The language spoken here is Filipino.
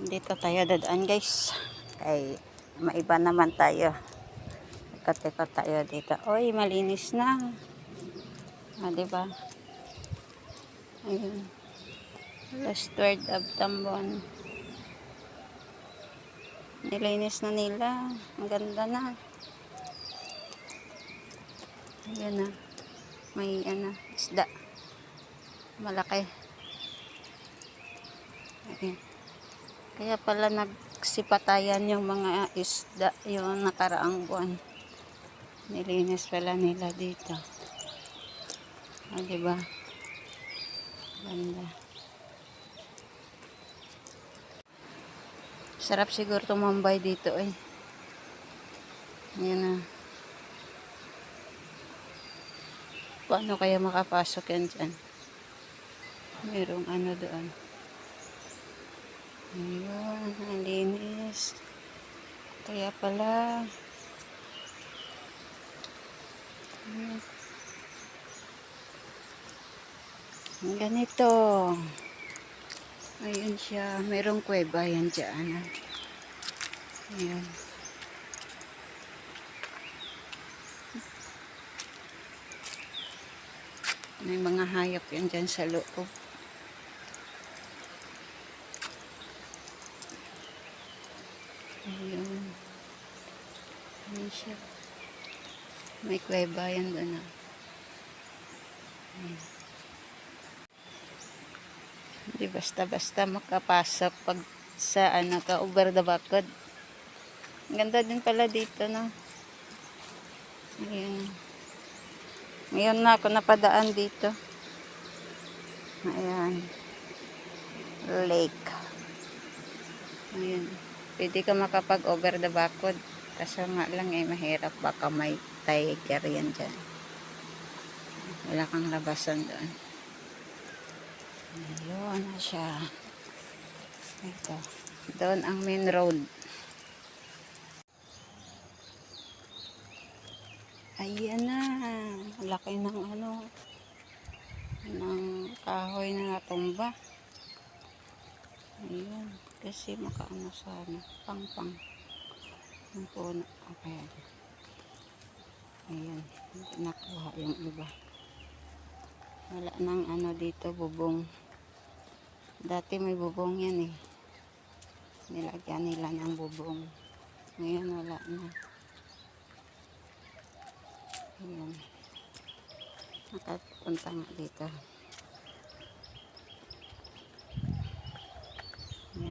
Dito tayo dadaan guys. Kay maiba naman tayo. Ikot-ikot tayo dito. Oy, malinis na. Diba? Ayun. Last word of Tambon. Nilinis na nila. Ang ganda na. Ayan na. May isda. Malaki. Ayan. Kaya pala nagsipatayan yung mga isda yung nakaraang buwan. Nilinis pala nila dito. Diba? Ganda. Sarap siguro tumambay dito eh. Ayan na. Paano kaya makapasok yan dyan? Merong doon. Ayun, ang linis. Kaya pala. Ganito. Ayun siya. Merong kuweba yan dyan. Ayun. May mga hayop yan dyan sa loob. Ayun. Ayun siya. May kuweba yan doon. Hindi basta-basta makapasok pag sa ka over the bakod. Ganda din pala dito, no? Ayun. Ngayon na ako napadaan dito. Ayan. Lake. Ayun. Pwede ka makapag over the bakod. Kasi nga lang mahirap. Baka may tiger yan dyan. Wala kang labasan doon. Ayun na siya. Ito. Doon ang main road. Ayan na. Laki ng ng kahoy na natumba. Ayun. Kasi sana. Pang. Yung puno. Okay. Ayan. Nakuha yung iba. Wala nang dito bubong. Dati may bubong yan eh. Nilagyan nila ng bubong. Ngayon wala na. Ayan. Nakapunta nga dito.